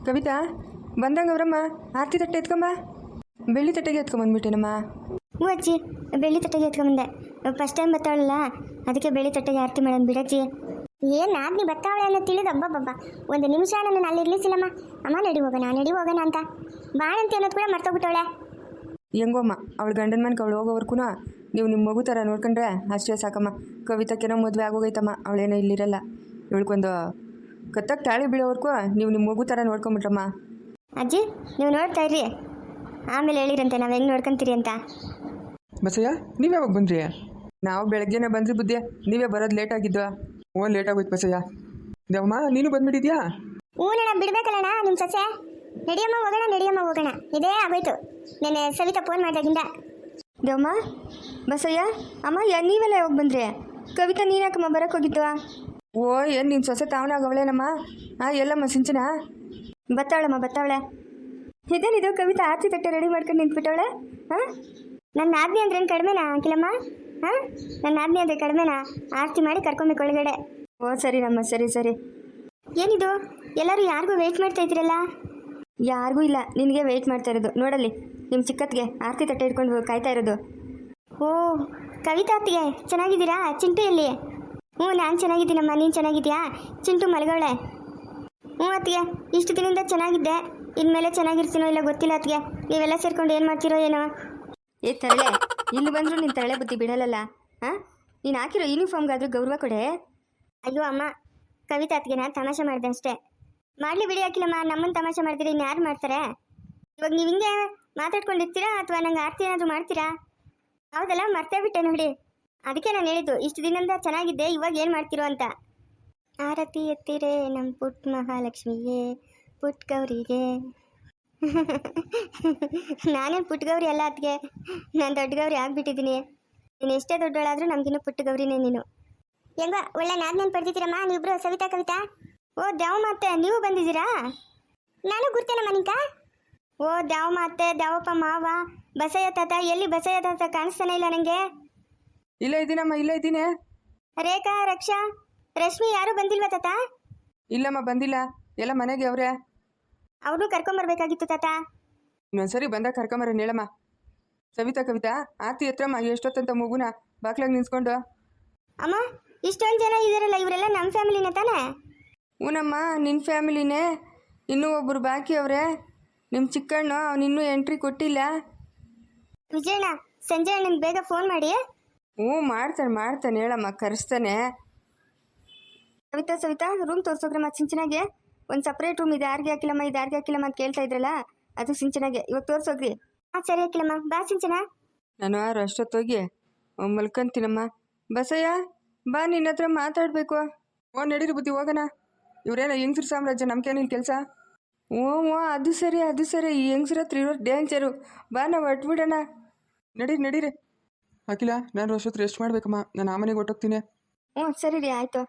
ಕವಿತಾ ಬಂದಂಗೆ ಅವರಮ್ಮ ಆರತಿ ತಟ್ಟೆ ಎತ್ಕೊಂಬ. ಬೆಳ್ಳಿ ತಟ್ಟೆಗೆ ಎತ್ಕೊಂಬಂದ್ಬಿಟ್ಟೇನಮ್ಮ. ಹ್ಞೂ ಅಜ್ಜಿ, ಬೆಳ್ಳಿ ತಟ್ಟೆಗೆ ಎತ್ಕೊಂಬಂದೆ. ಫಸ್ಟ್ ಟೈಮ್ ಬರ್ತಾವಳಲ್ಲ, ಅದಕ್ಕೆ ಬೆಳ್ಳಿ ತಟ್ಟೆಗೆ ಆರತಿ ಮಾಡೋಣ ಬಿಡಜ್ಜಿ. ಏನು ನಾದ್ನಿ ಬರ್ತಾವಳೆ ಅನ್ನೋ ತಿಳಿದು ಹಬ್ಬ ಒಂದು ನಿಮಿಷ ನನ್ನ ಅಲ್ಲಿ ಇರ್ಲಿಸಿಲ್ಲಮ್ಮ. ಅಮ್ಮ ನಡಿ ಹೋಗೋಣ ಅಂತ ಬಾಣಂತಿ ಅನ್ನೋದು ಕೂಡ ಮರ್ತೋಗ್ಬಿಟ್ಟವಳೆ. ಹೆಂಗೋಮ್ಮ ಅವಳು ಗಂಡನ ಮನೆಗೆ ಅವಳು ಹೋಗೋವರ್ಗೂ ನೀವು ನಿಮ್ಮ ಮಗು ಥರ ನೋಡ್ಕೊಂಡ್ರೆ ಅಷ್ಟೇ ಸಾಕಮ್ಮ. ಕವಿತಕ್ಕೇನೋ ಮದುವೆ ಆಗೋಗೈತಮ್ಮ, ಅವಳೇನೋ ಇಲ್ಲಿರಲ್ಲ. ಇವಳಿಗೊಂದು ಕತ್ತಕ್ಕೆ ತಾಳಿ ಬೀಳೋವರೆಗೂ ನೀವು ನಿಮ್ಮ ಮಗು ಥರ ನೋಡ್ಕೊಂಬಿಟ್ರಮ್ಮ. ಅಜ್ಜಿ ನೀವು ನೋಡ್ತಾ ಇರ್ರಿ, ಆಮೇಲೆ ಹೇಳಿರಂತೆ ನಾವು ಹೆಂಗೆ ನೋಡ್ಕೊಂತೀರಿ ಅಂತ. ಬಸಯ್ಯ, ನೀವು ಯಾವಾಗ ಬಂದ್ರಿ? ನಾವು ಬೆಳಗ್ಗೆನೇ ಬಂದ್ರಿ ಬುದ್ಧಿ, ನೀವೇ ಬರೋದು ಲೇಟ್ ಆಗಿದ್ದು. ಲೇಟ್ ಆಗೋಯ್ತು ಬಸಯ್ಯ. ದೇವಮ್ಮ ನೀನು ಬಂದ್ಬಿಟ್ಟಿದ್ಯಾ? ಹೂನಣ್ಣ, ಬಿಡ್ಬೇಕಲ್ಲಣ್ಣ ನಿಮ್ಮ ಸೊಸೆ. ನಡಿಯಮ್ಮ ಹೋಗೋಣ ಇದೇ ಆಗೋಯ್ತು. ನೆನ್ನೆ ಸವಿತಾ ಫೋನ್ ಮಾಡಿದಾಗಿಂದ. ದೇವಮ್ಮ, ಬಸಯ್ಯ, ಅಮ್ಮ ನೀವೆಲ್ಲ ಯಾವಾಗ ಬಂದ್ರಿ? ಕವಿತಾ ನೀನ್ಯಾಕಮ್ಮ ಬರೋಕ್ಕೆ ಹೋಗಿದ್ದು? ಓ ಏನು ನಿನ್ನ ಸೊಸೆ ತಾವನಾಗವಳೇನಮ್ಮ? ಎಲ್ಲಮ್ಮ ಸಿಂಚನ? ಬತ್ತಾವಳೆ. ಇದೇನಿದು ಕವಿತಾ ಆರತಿ ತಟ್ಟೆ ರೆಡಿ ಮಾಡ್ಕೊಂಡು ನಿಂತ್ಬಿಟ್ಟವಳೆ? ನನ್ನ ಆಜ್ಞೆ ಅಂದ್ರೆ ಏನು ಕಡಿಮೆನಾ ಅಂಕಿಲಮ್ಮ? ನನ್ನ ಆಜ್ಞೆ ಅಂದರೆ ಕಡಿಮೆನಾ? ಆರತಿ ಮಾಡಿ ಕರ್ಕೊಬೇಕು ಒಳಗಡೆ. ಓ ಸರಿನಮ್ಮ, ಸರಿ. ಏನಿದು ಎಲ್ಲರೂ ಯಾರಿಗೂ ವೆಯ್ಟ್ ಮಾಡ್ತಾ ಇದ್ದೀರಲ್ಲ? ಯಾರಿಗೂ ಇಲ್ಲ, ನಿನಗೆ ವೆಯ್ಟ್ ಮಾಡ್ತಾ ಇರೋದು. ನೋಡಲ್ಲಿ ನಿಮ್ಮ ಚಿಕ್ಕತ್ತಿಗೆ ಆರತಿ ತಟ್ಟೆ ಇಟ್ಕೊಂಡು ಕಾಯ್ತಾ ಇರೋದು. ಓ ಕವಿತಾ ಅತ್ತಿಗೆ ಚೆನ್ನಾಗಿದ್ದೀರಾ? ಚಿಂಟು ಎಲ್ಲಿ? ಹ್ಞೂ ನಾನು ಚೆನ್ನಾಗಿದ್ದೀನಮ್ಮ, ನೀನು ಚೆನ್ನಾಗಿದ್ಯಾ? ಚಿಂಟು ಮಲಗವಳೆ. ಹ್ಞೂ ಅತ್ತಿಗೆ, ಇಷ್ಟು ದಿನದಿಂದ ಚೆನ್ನಾಗಿದ್ದೆ, ಇನ್ಮೇಲೆ ಚೆನ್ನಾಗಿರ್ತೀನೋ ಇಲ್ಲ ಗೊತ್ತಿಲ್ಲ ಅತ್ತಿಗೆ. ನೀವೆಲ್ಲ ಸೇರ್ಕೊಂಡು ಏನು ಮಾಡ್ತೀರೋ ಏನೋ. ತರಳೆ, ಇಲ್ಲಿ ಬಂದರೂ ನಿನ್ನ ತರಳೆ ಬುದ್ಧಿ ಬಿಡಲ್ಲ. ನೀನು ಹಾಕಿರೋ ಯೂನಿಫಾರ್ಮ್ಗಾದ್ರೂ ಗೌರವ ಕೊಡೆ. ಅಯ್ಯೋ ಅಮ್ಮ, ಕವಿತಾ ಅತ್ತಿಗೆ ನಾನು ತಮಾಷೆ ಮಾಡಿದೆ ಅಷ್ಟೇ. ಮಾಡಲಿ ಬಿಡಿ ಹಾಕಿಲ್ಲಮ್ಮ, ನಮ್ಮನ್ನು ತಮಾಷೆ ಮಾಡ್ತೀರಿ ಇನ್ಯಾರು ಮಾಡ್ತಾರೆ? ಇವಾಗ ನೀವು ಹಿಂಗೆ ಮಾತಾಡ್ಕೊಂಡಿರ್ತೀರಾ ಅಥವಾ ನಂಗೆ ಆರತಿ ಏನಾದರೂ ಮಾಡ್ತೀರಾ? ಹೌದಲ್ಲ, ಮರ್ತೇ ಬಿಟ್ಟೆ ನೋಡಿ. ಅದಕ್ಕೆ ನಾನು ಹೇಳಿದ್ದು ಇಷ್ಟು ದಿನದಿಂದ ಚೆನ್ನಾಗಿದ್ದೆ, ಇವಾಗ ಏನು ಮಾಡ್ತಿರೋ ಅಂತ. ಆರತಿ ಎತ್ತಿರೆ ನಮ್ಮ ಪುಟ್ಟ ಮಹಾಲಕ್ಷ್ಮಿಗೆ, ಪುಟ್ಟ ಗೌರಿಗೆ. ನಾನೇನು ಪುಟ್ಟ ಗೌರಿ ಅಲ್ಲ ಅದಕ್ಕೆ, ನಾನು ದೊಡ್ಡ ಗೌರಿ ಆಗಿಬಿಟ್ಟಿದ್ದೀನಿ. ನೀನು ಎಷ್ಟೇ ದೊಡ್ಡವಳಾದರೂ ನಮಗಿನ್ನೂ ಪುಟ್ಟ ಗೌರಿನೇ ನೀನು. ಹೆಂಗ ಒಳ್ಳೆ ನಾದ್ನೇನು ಪಡ್ತಿದ್ದೀರಮ್ಮ ನೀವಿಬ್ರು, ಸವಿತಾ ಕವಿತಾ? ಓ ದ್ಯಾವಮ್ಮ ಅತ್ತೆ, ನೀವು ಬಂದಿದ್ದೀರಾ? ನಾನು ಗುರ್ತೇನಮ್ಮ ನಿಂಕ. ಓ ದ್ಯಾವಮ್ಮ ಅತ್ತೆ, ದ್ಯಾವಪ್ಪ ಮಾವ, ಬಸಯ್ಯ ತಾತ. ಎಲ್ಲಿ ಬಸಯ್ಯ ತಾತ ಕಾಣಿಸ್ತಾನೆ ಇಲ್ಲ ನನಗೆ. ಇಲ್ಲೇ ಇದ್ದೀನಿ. ರೇಖಾ, ರಕ್ಷಾ, ರಶ್ಮಿ ಯಾರೂ ಬಂದಿಲ್ವಾ ತಾತ? ಇಲ್ಲಮ್ಮ ಬಂದಿಲ್ಲ, ಎಲ್ಲ ಮನೆಗೆ ಅವ್ರೆ. ಅವ್ರನ್ನೂ ಕರ್ಕೊಂಬರ್ಬೇಕಾಗಿತ್ತು ತಾತ. ಇನ್ನೊಂದ್ಸರಿ ಬಂದಾಗ ಕರ್ಕೊಂಬರ ಹೇಳಮ್ಮ. ಸವಿತಾ ಕವಿತಾ ಆರತಿ ಎತ್ರಮ್ಮ, ಎಷ್ಟೊತ್ತಂತ ಮಗುನ ಬಾಕ್ಲಾಗ ನಿನ್ಸ್ಕೊಂಡು. ಅಮ್ಮ, ಇಷ್ಟೊಂದು ಜನ ಇದ್ದಾರಲ್ಲ, ಇವರೆಲ್ಲ ನಮ್ಮ ಫ್ಯಾಮಿಲಿನೇ ತಾನೇ? ಹೂನಮ್ಮ, ನಿನ್ನ ಫ್ಯಾಮಿಲಿನೇ. ಇನ್ನೂ ಒಬ್ಬರು ಬಾಕಿ ಅವರೇ, ನಿಮ್ಮ ಚಿಕ್ಕಣ್ಣ. ಅವನಿನ್ನೂ ಎಂಟ್ರಿ ಕೊಟ್ಟಿಲ್ಲ. ವಿಜಯಣ್ಣ, ಸಂಜೆ ಅಣ್ಣನ ಬೇಗ ಫೋನ್ ಮಾಡಿ. ಹ್ಞೂ ಮಾಡ್ತಾನೆ ಹೇಳಮ್ಮ, ಕರೆಸ್ತಾನೆ. ಸವಿತಾ ರೂಮ್ ತೋರಿಸೋಗ್ರಮ್ಮ ಸಿಂಚನಾಗೆ. ಒಂದು ಸಪ್ರೇಟ್ ರೂಮ್ ಇದೆ, ಯಾರಿಗೆ ಹಾಕಿಲ್ಲಮ್ಮ ಅಂತ ಕೇಳ್ತಾ ಇದ್ರಲ್ಲ, ಅದು ಸಿಂಚನಾಗೆ. ಇವಾಗ ತೋರಿಸೋಗ್ರಿ. ಸರಿ ಹಾಕಿಲ್ಲಮ್ಮ, ಬಾ ಸಿಂಚನ. ನಾನು ಅಷ್ಟೊತ್ತೋಗಿ ಮಲ್ಕೊಂತೀನಮ್ಮ. ಬಸಯ್ಯ ಬಾ, ನಿನ್ನ ಹತ್ರ ಮಾತಾಡಬೇಕು. ನಡೀರಿ ಬುದ್ಧಿ, ಹೋಗೋಣ. ಇವರೇನೋ ಹೆಂಗ್ಸ್ರ ಸಾಮ್ರಾಜ್ಯ, ನಮ್ಗೇನಿಲ್ಲ ಕೆಲಸ. ಹ್ಞೂ ಅದು ಸರಿ. ಈ ಹೆಂಗ್ಸ್ರ ಹತ್ರ ಇರೋ ಡೇಂಜರು. ಬಾ, ನಾವು ಹೊಟ್ಬಿಡೋಣ. ನಡೀರಿ. ಅಖಿಲ, ನಾನು ಅಷ್ಟೊತ್ತು ರೆಸ್ಟ್ ಮಾಡ್ಬೇಕಮ್ಮ, ನಾನು ಆ ಮನೆಗೆ ಹೊಟ್ಟೋಗ್ತೀನಿ. ಸರಿ ರೀ, ಆಯಿತು.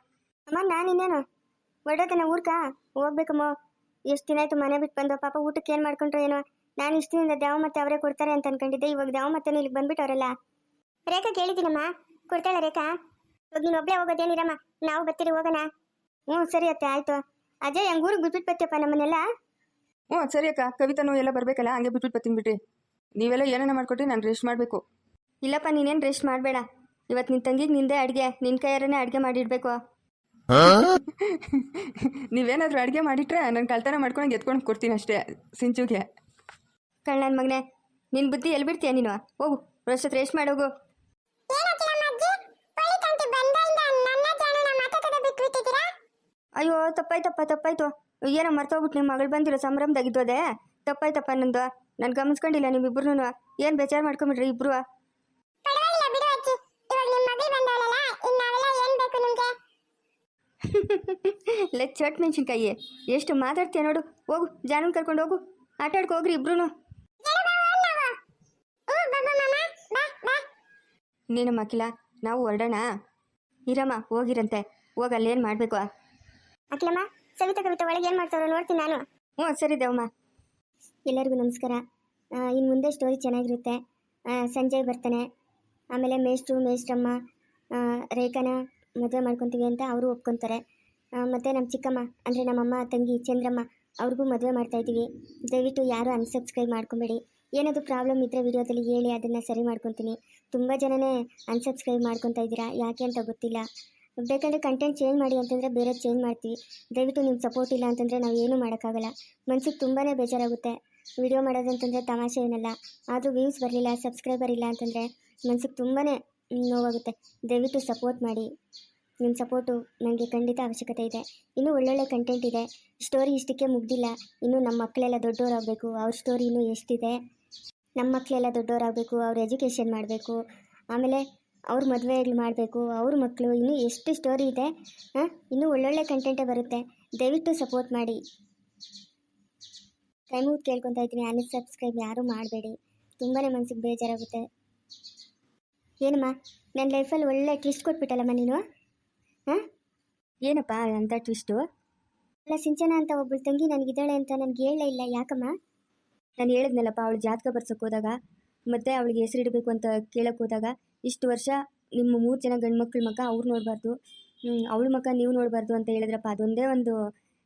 ಅಮ್ಮ, ನಾನು ಇನ್ನೇನು ಹೊರಡೋದನ್ನ ಊರ್ಕ ಹೋಗ್ಬೇಕಮ್ಮ. ಎಷ್ಟು ದಿನ ಆಯಿತು ಮನೆ ಬಿಟ್ಟು ಬಂದು. ಪಾಪ ಊಟಕ್ಕೆ ಏನು ಮಾಡ್ಕೊಂಡ್ರು ಏನೋ. ನಾನು ಇಷ್ಟು ದಿನದಿಂದ ದ್ಯಾವ ಮತ್ತೆ ಅವರೇ ಕೊಡ್ತಾರೆ ಅಂತ ಅನ್ಕೊಂಡಿದ್ದೆ. ಇವಾಗ ದ್ಯಾವ ಮತ್ತೆ ಇಲ್ಲಿಗೆ ಬಂದ್ಬಿಟ್ಟವರಲ್ಲ. ರೇಖಾ ಕೇಳಿದ್ದೀನಮ್ಮ, ಕೊಡ್ತಾಳ ರೇಖಾ? ಇವಾಗ ನೀನು ಒಬ್ಬಳೇ ಹೋಗೋದೇನಿರಮ್ಮ, ನಾವು ಬರ್ತೀರಿ, ಹೋಗೋಣ. ಸರಿ ಅತ್ತೆ, ಆಯಿತು. ಅಜಯ್, ಹಂಗೆ ಊರಿಗೆ ಬಿಟ್ಬಿಟ್ಟು ಬತ್ತೀಯಪ್ಪ ನಮ್ಮನ್ನೆಲ್ಲ. ಸರಿ ಅಕ್ಕ, ಕವಿತಾನು ಎಲ್ಲ ಬರಬೇಕಲ್ಲ, ಹಂಗೆ ಬಿಟ್ಬಿಟ್ಟು ಬರ್ತೀನಿ ಬಿಡ್ರಿ. ನೀವೆಲ್ಲ ಏನೇನ ಮಾಡ್ಕೊಟ್ರಿ, ನಾನು ರೆಸ್ಟ್ ಮಾಡಬೇಕು. ಇಲ್ಲಪ್ಪ, ನೀನೇನು ರೆಸ್ಟ್ ಮಾಡಬೇಡ. ಇವತ್ತು ನಿನ್ನ ತಂಗಿಗೆ ನಿಂದೇ ಅಡುಗೆ, ನಿನ್ನ ಕೈಯಾರನೇ ಅಡುಗೆ ಮಾಡಿಡಬೇಕು. ನೀವೇನಾದರೂ ಅಡುಗೆ ಮಾಡಿಟ್ರೆ ನಾನು ಕಳ್ತನ ಮಾಡ್ಕೊಂಡು ಎತ್ಕೊಂಡು ಕೊಡ್ತೀನಿ ಅಷ್ಟೇ ಸಿಂಚುಗೆ. ನನ್ನ ಮಗನೇ, ನಿನ್ನ ಬುದ್ಧಿ ಎಲ್ಲಿ ಬಿಡ್ತೀಯ ನೀನು? ಹೋಗು, ರೆಸ್ಟ್ ಮಾಡೋಗು. ಅಯ್ಯೋ, ತಪ್ಪಾಯ್ತು. ಏನೋ ಮರ್ತೋಗ್ಬಿಟ್ಟು ನಿಮ್ಮ ಮಗಳು ಬಂದಿರೋ ಸಂಭ್ರಮದಾಗಿದ್ದು ಅದೇ. ತಪ್ಪಾಯ್ತಪ್ಪ ನಂದು. ನಾನು ಗಮನಿಸ್ಕೊಂಡಿಲ್ಲ ನಿಮ್ಮಿಬ್ರು. ಏನು ಬೇಜಾರು ಮಾಡ್ಕೊಂಬಿಡ್ರಿ ಇಬ್ರು. ಚಟ್ ಮೆಣಸಿನ್ಕಾಯಿ ಎಷ್ಟು ಮಾತಾಡ್ತೀಯ ನೋಡು. ಹೋಗು, ಜಾನನ್ ಕರ್ಕೊಂಡು ಹೋಗು, ಆಟ ಆಡ್ಕೊ ಹೋಗ್ರಿ ಇಬ್ರು. ನೀನಮ್ಮ ಅಖಿಲ, ನಾವು ಹೊರಡೋಣ. ಇರಮ್ಮ, ಹೋಗಿರಂತೆ. ಅಲ್ಲೇನು ಮಾಡಬೇಕು. ಅಖಿಲಮ್ಮ, ಸವಿತಾ ಕವಿತಾ ಒಳಗೆ ಏನು ಮಾಡ್ತಾರೋ ನೋಡ್ತೀನಿ ನಾನು. ಸರಿ ದೇವಮ್ಮ. ಎಲ್ಲರಿಗೂ ನಮಸ್ಕಾರ. ಇನ್ನು ಮುಂದೆ ಸ್ಟೋರಿ ಚೆನ್ನಾಗಿರುತ್ತೆ. ಸಂಜಯ್ ಬರ್ತಾನೆ, ಆಮೇಲೆ ಮೇಷ್ಟ್ರಮ್ಮ ರೇಖಾನ ಮದುವೆ ಮಾಡ್ಕೊತೀವಿ ಅಂತ ಅವರು ಒಪ್ಕೊತಾರೆ. ಮತ್ತು ನಮ್ಮ ಚಿಕ್ಕಮ್ಮ ಅಂದರೆ ನಮ್ಮಮ್ಮ ತಂಗಿ ಚಂದ್ರಮ್ಮ ಅವ್ರಿಗೂ ಮದುವೆ ಮಾಡ್ತಾ ಇದ್ದೀವಿ. ದಯವಿಟ್ಟು ಯಾರು ಅನ್ಸಬ್ಸ್ಕ್ರೈಬ್ ಮಾಡ್ಕೊಬೇಡಿ. ಏನಾದರೂ ಪ್ರಾಬ್ಲಮ್ ಇದ್ದರೆ ವಿಡಿಯೋದಲ್ಲಿ ಹೇಳಿ, ಅದನ್ನು ಸರಿ ಮಾಡ್ಕೊತೀನಿ. ತುಂಬ ಜನನೇ ಅನ್ಸಬ್ಸ್ಕ್ರೈಬ್ ಮಾಡ್ಕೊತಾ ಇದ್ದೀರಾ, ಯಾಕೆ ಅಂತ ಗೊತ್ತಿಲ್ಲ. ಬೇಕಂದರೆ ಕಂಟೆಂಟ್ ಚೇಂಜ್ ಮಾಡಿ ಅಂತಂದರೆ ಬೇರೆ ಚೇಂಜ್ ಮಾಡ್ತೀವಿ. ದಯವಿಟ್ಟು ನಿಮ್ಮ ಸಪೋರ್ಟ್ ಇಲ್ಲ ಅಂತಂದರೆ ನಾವು ಏನೂ ಮಾಡೋಕ್ಕಾಗಲ್ಲ. ಮನಸ್ಸಿಗೆ ತುಂಬಾ ಬೇಜಾರಾಗುತ್ತೆ. ವಿಡಿಯೋ ಮಾಡೋದಂತಂದರೆ ತಮಾಷೆ ಏನಲ್ಲ. ಆದರೂ ವ್ಯೂಸ್ ಬರಲಿಲ್ಲ, ಸಬ್ಸ್ಕ್ರೈಬರ್ ಇಲ್ಲ ಅಂತಂದರೆ ಮನಸ್ಸಿಗೆ ತುಂಬಾ ನೋವಾಗುತ್ತೆ. ದಯವಿಟ್ಟು ಸಪೋರ್ಟ್ ಮಾಡಿ. ನಿಮ್ಮ ಸಪೋರ್ಟು ನನಗೆ ಖಂಡಿತ ಅವಶ್ಯಕತೆ ಇದೆ. ಇನ್ನೂ ಒಳ್ಳೊಳ್ಳೆ ಕಂಟೆಂಟ್ ಇದೆ. ಸ್ಟೋರಿ ಇಷ್ಟಕ್ಕೆ ಮುಗ್ದಿಲ್ಲ. ಇನ್ನೂ ನಮ್ಮ ಮಕ್ಕಳೆಲ್ಲ ದೊಡ್ಡವರಾಗಬೇಕು. ಅವ್ರ ಸ್ಟೋರಿ ಇನ್ನೂ ಎಷ್ಟಿದೆ. ನಮ್ಮ ಮಕ್ಕಳೆಲ್ಲ ದೊಡ್ಡವರಾಗಬೇಕು, ಅವ್ರ ಎಜುಕೇಷನ್ ಮಾಡಬೇಕು, ಆಮೇಲೆ ಅವ್ರ ಮದುವೆಗಳು ಮಾಡಬೇಕು, ಅವ್ರ ಮಕ್ಕಳು, ಇನ್ನೂ ಎಷ್ಟು ಸ್ಟೋರಿ ಇದೆ. ಇನ್ನೂ ಒಳ್ಳೊಳ್ಳೆ ಕಂಟೆಂಟೇ ಬರುತ್ತೆ. ದಯವಿಟ್ಟು ಸಪೋರ್ಟ್ ಮಾಡಿ. ಕೈ ಮುಗಿದು ಕೇಳ್ಕೊತಾ ಇದ್ದೀನಿ, ಅನ್ಸಬ್ಸ್ಕ್ರೈಬ್ ಯಾರೂ ಮಾಡಬೇಡಿ. ತುಂಬಾ ಮನಸ್ಸಿಗೆ ಬೇಜಾರಾಗುತ್ತೆ. ಏನಮ್ಮ, ನನ್ನ ಲೈಫಲ್ಲಿ ಒಳ್ಳೆ ಟ್ವಿಸ್ಟ್ ಕೊಟ್ಬಿಟ್ಟಲ್ಲಮ್ಮ ನೀನು. ಏನಪ್ಪ ಅಂತ ಟ್ವಿಸ್ಟು? ಅಲ್ಲ, ಸಿಂಚನ ಅಂತ ಒಬ್ಬಳು ತಂಗಿ ನನಗಿದ್ದಾಳೆ ಅಂತ ನನಗೆ ಹೇಳಲೇ ಇಲ್ಲ, ಯಾಕಮ್ಮ? ನಾನು ಹೇಳಿದ್ನಲ್ಲಪ್ಪ, ಅವಳು ಜಾತಕ ಬರ್ಸೋಕೆ ಹೋದಾಗ, ಮತ್ತು ಅವಳಿಗೆ ಹೆಸರಿಡಬೇಕು ಅಂತ ಕೇಳೋಕೆ ಹೋದಾಗ, ಇಷ್ಟು ವರ್ಷ ನಿಮ್ಮ 3 ಜನ ಗಂಡು ಮಕ್ಕಳ ಮಕ್ಕ ಅವ್ರು ನೋಡಬಾರ್ದು, ಅವಳ ಮಕ್ಕ ನೀವು ನೋಡಬಾರ್ದು ಅಂತ ಹೇಳಿದ್ರಪ್ಪ. ಅದೊಂದೇ ಒಂದು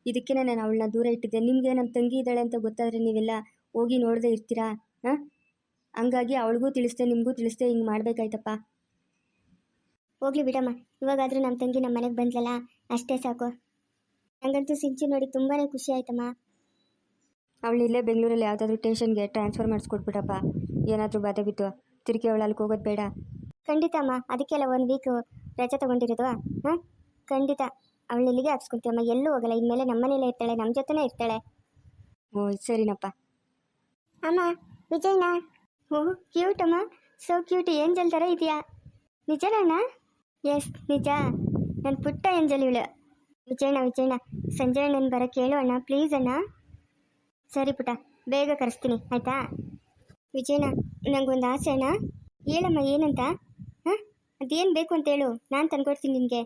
ಇದಕ್ಕೆ ನಾನು ಅವಳನ್ನ ದೂರ ಇಟ್ಟಿದ್ದೆ. ನಿಮಗೆ ನನ್ನ ತಂಗಿ ಇದ್ದಾಳೆ ಅಂತ ಗೊತ್ತಾದರೆ ನೀವೆಲ್ಲ ಹೋಗಿ ನೋಡದೆ ಇರ್ತೀರಾ? ಹಂಗಾಗಿ ಅವಳಿಗೂ ತಿಳಿಸ್ದೆ, ನಿಮಗೂ ತಿಳಿಸ್ದೆ, ಹಿಂಗೆ ಮಾಡಬೇಕಾಯ್ತಪ್ಪ. ಹೋಗ್ಲಿ ಬಿಡಮ್ಮ, ಇವಾಗಾದರೂ ನಮ್ಮ ತಂಗಿ ನಮ್ಮ ಮನೆಗೆ ಬಂದ್ಲಲ್ಲ, ಅಷ್ಟೇ ಸಾಕು. ನನಗಂತೂ ಸಿಂಚು ನೋಡಿ ತುಂಬಾ ಖುಷಿ ಆಯ್ತಮ್ಮ. ಅವಳು ಇಲ್ಲೇ ಬೆಂಗಳೂರಲ್ಲಿ ಯಾವುದಾದ್ರೂ ಟೇಷನ್ಗೆ ಟ್ರಾನ್ಸ್ಫರ್ ಮಾಡಿಸ್ಕೊಟ್ಬಿಟ್ಟಪ್ಪ. ಏನಾದರೂ ಬಾಧೆ ಬಿತ್ತು ತಿರುಗಿ ಅವಳು ಅಲ್ಲಿಗೆ ಹೋಗೋದು ಬೇಡ. ಖಂಡಿತ ಅಮ್ಮ, ಅದಕ್ಕೆಲ್ಲ 1 ವೀಕ್ ರಜೆ ತೊಗೊಂಡಿರೋದು. ಖಂಡಿತ ಅವಳು ಇಲ್ಲಿಗೆ ಹಾಕ್ಸ್ಕೊತೀವಮ್ಮ, ಎಲ್ಲೂ ಹೋಗಲ್ಲ. ಇನ್ಮೇಲೆ ನಮ್ಮ ಮನೇಲೇ ಇರ್ತಾಳೆ, ನಮ್ಮ ಜೊತೆನೇ ಇರ್ತಾಳೆ. ಓ ಸರಿನಪ್ಪ. ಅಮ್ಮ, ವಿಜಯ್ನ? ಓ ಕ್ಯೂಟ್ ಅಮ್ಮ, ಸೋ ಕ್ಯೂಟ್. ಏಂಜಲ್ ಥರ ಇದೆಯಾ? ನಿಜನಣ್ಣ? ಎಸ್ ನಿಜ, ನನ್ನ ಪುಟ್ಟ ಏಂಜಲ್ ಇವಳು. ವಿಜಯಣ್ಣ ಸಂಜೆ ಅಣ್ಣನ ಬರೋಕ್ಕೆ ಹೇಳು ಅಣ್ಣ, ಪ್ಲೀಸ್ ಅಣ್ಣ. ಸರಿ ಪುಟ್ಟ, ಬೇಗ ಕರೆಸ್ತೀನಿ ಆಯಿತಾ? ವಿಜಯಣ್ಣ, ನನಗೊಂದು ಆಸೆ ಅಣ್ಣ. ಹೇಳಮ್ಮ, ಏನಂತ? ಅದೇನು ಬೇಕು ಅಂತ ಹೇಳು, ನಾನು ತಂದ್ಕೊಡ್ತೀನಿ ನಿನಗೆ.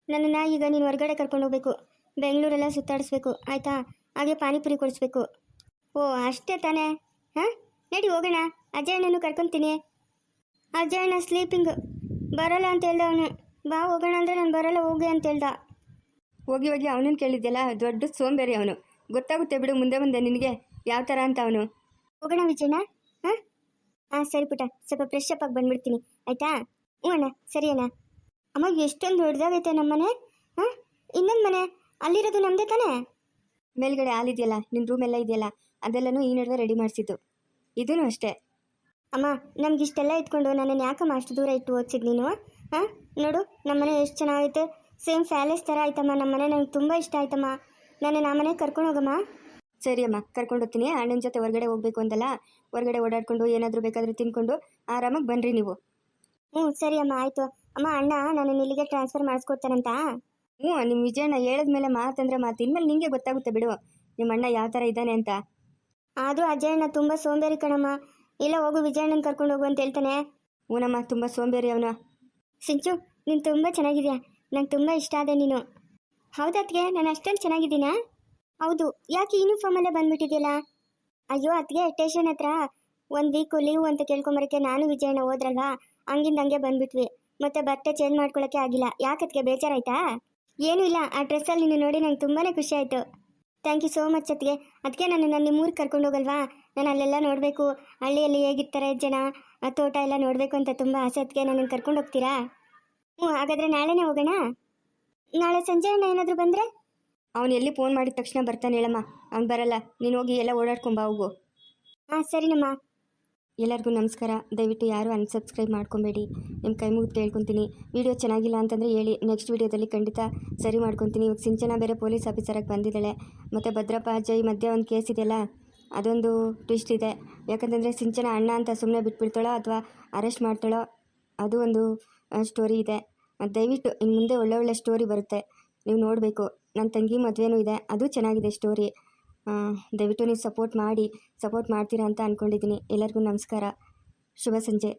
ನನ್ನನ್ನು ಈಗ ನೀನು ಹೊರಗಡೆ ಕರ್ಕೊಂಡು ಹೋಗ್ಬೇಕು, ಬೆಂಗಳೂರೆಲ್ಲ ಸುತ್ತಾಡಿಸ್ಬೇಕು ಆಯಿತಾ? ಹಾಗೆ ಪಾನಿಪುರಿ ಕೊಡಿಸ್ಬೇಕು. ಓ ಅಷ್ಟೇ ತಾನೇ? ನಡಿ ಹೋಗೋಣ. ಅಜಯ್ ಅಣ್ಣನೂ ಕರ್ಕೊತೀನಿ. ಅಜಯ್ ಅಣ್ಣ ಸ್ಲೀಪಿಂಗ್, ಬರೋಲ್ಲ ಅಂತ ಹೇಳ್ದ ಅವನು. ಬಾ ಹೋಗೋಣ ಅಂದರೆ ನಾನು ಬರೋಲ್ಲ, ಹೋಗಿ ಅಂತ ಹೇಳ್ದ. ಹೋಗಿ ಅವನನ್ನು ಕೇಳಿದ್ಯಲ್ಲ, ದೊಡ್ಡ ಸೋಂಬೇರಿ ಅವನು. ಗೊತ್ತಾಗುತ್ತೆ ಬಿಡು ಮುಂದೆ ಮುಂದೆ ನಿನಗೆ ಯಾವ ಥರ ಅಂತ ಅವನು. ಹೋಗೋಣ ವಿಜಯಣ್ಣ. ಸರಿ ಪುಟ್ಟ, ಸ್ವಲ್ಪ ಫ್ರೆಶ್ ಅಪ್ ಆಗಿ ಬಂದ್ಬಿಡ್ತೀನಿ ಆಯಿತಾ? ಹ್ಞೂ ಅಣ್ಣ, ಸರಿ ಅಣ್ಣ. ಅಮ್ಮ, ಎಷ್ಟೊಂದು ದೊಡ್ಡದಾಗೈತೆ ನಮ್ಮ ಮನೆ. ಇನ್ನೊಂದು ಮನೆ ಅಲ್ಲಿರೋದು ನಮ್ಮದೇ ತಾನೇ? ಮೇಲ್ಗಡೆ ಹಾಲಿದೆಯಲ್ಲ, ನಿನ್ನ ರೂಮ್ ಎಲ್ಲ ಇದೆಯಲ್ಲ, ಅದೆಲ್ಲನೂ ಈ ನಡುವೆ ರೆಡಿ ಮಾಡಿಸಿದ್ದು. ಇದೂ ಅಷ್ಟೇ. ಅಮ್ಮ, ನಮಗಿಷ್ಟೆಲ್ಲ ಇಟ್ಕೊಂಡು ನನ್ನನ್ನು ಯಾಕಮ್ಮ ಅಷ್ಟು ದೂರ ಇಟ್ಟು ಓದಿಸಿದ್ ನೀನು? ನೋಡು ನಮ್ಮನೆ ಎಷ್ಟು ಚೆನ್ನಾಗೈತೆ. ಸೇಮ್ ಪ್ಯಾಲೇಸ್ ಥರ ಆಯ್ತಮ್ಮ ನಮ್ಮನೆ. ನನಗೆ ತುಂಬ ಇಷ್ಟ ಆಯ್ತಮ್ಮ. ನನ್ನನ್ನು ಆ ಮನೆಗೆ ಕರ್ಕೊಂಡು ಹೋಗಮ್ಮ. ಸರಿ ಅಮ್ಮ, ಕರ್ಕೊಂಡು ಹೋಗ್ತೀನಿ. ಅಣ್ಣನ ಜೊತೆ ಹೊರಗಡೆ ಹೋಗಬೇಕು ಅಂತಲ್ಲ, ಹೊರಗಡೆ ಓಡಾಡ್ಕೊಂಡು ಏನಾದರೂ ಬೇಕಾದರೂ ತಿನ್ಕೊಂಡು ಆರಾಮಾಗಿ ಬನ್ನಿರಿ ನೀವು. ಸರಿ ಅಮ್ಮ, ಆಯಿತು. ಅಮ್ಮ, ಅಣ್ಣ ನನ್ನನ್ನು ಇಲ್ಲಿಗೆ ಟ್ರಾನ್ಸ್ಫರ್ ಮಾಡಿಸ್ಕೊಡ್ತಾನಂತ? ನಿಮ್ಮ ವಿಜಯಣ್ಣ ಹೇಳಿದ್ಮೇಲೆ ಮಾತಂದ್ರೆ ಮಾತು. ಇನ್ಮೇಲೆ ನಿಮಗೆ ಗೊತ್ತಾಗುತ್ತೆ ಬಿಡು ನಿಮ್ಮ ಅಣ್ಣ ಯಾವ ಥರ ಇದ್ದಾನೆ ಅಂತ. ಆದರೂ ಅಜಯ್ ಅಣ್ಣ ತುಂಬ ಸೋಂಬೇರಿ ಕಣಮ್ಮ. ಇಲ್ಲ ಹೋಗು, ವಿಜಯಣ್ಣನ ಕರ್ಕೊಂಡು ಹೋಗು ಅಂತ ಹೇಳ್ತಾನೆ. ಹೂನಮ್ಮ, ತುಂಬ ಸೋಂಬೇರಿ ಅವನು. ಸಿಂಚು, ನೀನು ತುಂಬ ಚೆನ್ನಾಗಿದೆಯಾ, ನಂಗೆ ತುಂಬ ಇಷ್ಟ ಆದೆ ನೀನು. ಹೌದತ್ಗೆ, ನಾನು ಅಷ್ಟೊಂದು ಚೆನ್ನಾಗಿದ್ದೀನಾ? ಹೌದು. ಯಾಕೆ ಯೂನಿಫಾರ್ಮಲ್ಲೇ ಬಂದುಬಿಟ್ಟಿದೆಯಲ್ಲ? ಅಯ್ಯೋ ಅದಕ್ಕೆ ಸ್ಟೇಷನ್ ಹತ್ರ 1 ವೀಕು ಲೀವ್ ಅಂತ ಕೇಳ್ಕೊಂಬರೋಕ್ಕೆ ನಾನು ವಿಜಯಣ್ಣ ಹೋದ್ರಲ್ವಾ, ಹಂಗಿಂದ ಹಂಗೆ ಬಂದುಬಿಟ್ವಿ. ಮತ್ತೆ ಬಟ್ಟೆ ಚೇಂಜ್ ಮಾಡ್ಕೊಳ್ಳೋಕ್ಕೆ ಆಗಿಲ್ಲ. ಯಾಕತ್ಗೆ ಬೇಜಾರಾಯ್ತಾ? ಏನೂ ಇಲ್ಲ, ಆ ಡ್ರೆಸ್ಸಲ್ಲಿ ನೀನು ನೋಡಿ ನಂಗೆ ತುಂಬಾ ಖುಷಿ ಆಯಿತು. ಥ್ಯಾಂಕ್ ಯು ಸೋ ಮಚ್ ಅದಕ್ಕೆ. ಅದಕ್ಕೆ ನಾನು ನಿಮ್ಮೂರಿಗೆ ಕರ್ಕೊಂಡು ಹೋಗಲ್ವಾ, ನಾನು ಅಲ್ಲೆಲ್ಲ ನೋಡಬೇಕು, ಹಳ್ಳಿಯಲ್ಲಿ ಹೇಗಿರ್ತಾರೆ ಜನ, ಆ ತೋಟ ಎಲ್ಲ ನೋಡಬೇಕು ಅಂತ ತುಂಬ ಆಸೆ. ಅದಕ್ಕೆ ನನ್ನನ್ನು ಕರ್ಕೊಂಡು ಹೋಗ್ತೀರಾ? ಹಾಗಾದರೆ ನಾಳೆನೇ ಹೋಗೋಣ. ನಾಳೆ ಸಂಜೆ ಅಣ್ಣ ಏನಾದರೂ ಬಂದರೆ? ಅವನು ಎಲ್ಲಿ ಫೋನ್ ಮಾಡಿದ ತಕ್ಷಣ ಬರ್ತಾನೆ ಹೇಳಮ್ಮ. ಅವ್ನು ಬರಲ್ಲ, ನೀನು ಹೋಗಿ ಎಲ್ಲ ಓಡಾಡ್ಕೊಂಬ ಹೋಗು. ಸರಿನಮ್ಮ. ಎಲ್ಲರಿಗೂ ನಮಸ್ಕಾರ. ದಯವಿಟ್ಟು ಯಾರೂ ಅನ್ಸಬ್ಸ್ಕ್ರೈಬ್ ಮಾಡ್ಕೊಬೇಡಿ. ನಿಮ್ಮ ಕೈ ಮುಗಿದು ಕೇಳ್ಕೊತೀನಿ. ವಿಡಿಯೋ ಚೆನ್ನಾಗಿಲ್ಲ ಅಂತಂದರೆ ಹೇಳಿ, ನೆಕ್ಸ್ಟ್ ವೀಡಿಯೋದಲ್ಲಿ ಖಂಡಿತ ಸರಿ ಮಾಡ್ಕೊತೀನಿ. ಇವಾಗ ಸಿಂಚನ ಬೇರೆ ಪೊಲೀಸ್ ಆಫೀಸರಾಗಿ ಬಂದಿದ್ದಾಳೆ. ಮತ್ತು ಭದ್ರಪ್ಪ ಅಜಯ್ ಮಧ್ಯೆ ಒಂದು ಕೇಸ್ ಇದೆಯಲ್ಲ, ಅದೊಂದು ಟ್ವಿಸ್ಟ್ ಇದೆ. ಯಾಕಂತಂದರೆ ಸಿಂಚನ ಅಣ್ಣ ಅಂತ ಸುಮ್ಮನೆ ಬಿಟ್ಬಿಡ್ತಾಳೋ ಅಥವಾ ಅರೆಸ್ಟ್ ಮಾಡ್ತಾಳೋ, ಅದು ಒಂದು ಸ್ಟೋರಿ ಇದೆ. ದಯವಿಟ್ಟು ಇನ್ನು ಮುಂದೆ ಒಳ್ಳೆ ಸ್ಟೋರಿ ಬರುತ್ತೆ, ನೀವು ನೋಡಬೇಕು. ನನ್ನ ತಂಗಿ ಮದುವೆನೂ ಇದೆ, ಅದು ಚೆನ್ನಾಗಿದೆ ಸ್ಟೋರಿ. ದಯವಿಟ್ಟು ನೀವು ಸಪೋರ್ಟ್ ಮಾಡ್ತೀರಾ ಅಂತ ಅಂದ್ಕೊಂಡಿದ್ದೀನಿ. ಎಲ್ಲರಿಗೂ ನಮಸ್ಕಾರ, ಶುಭ ಸಂಜೆ.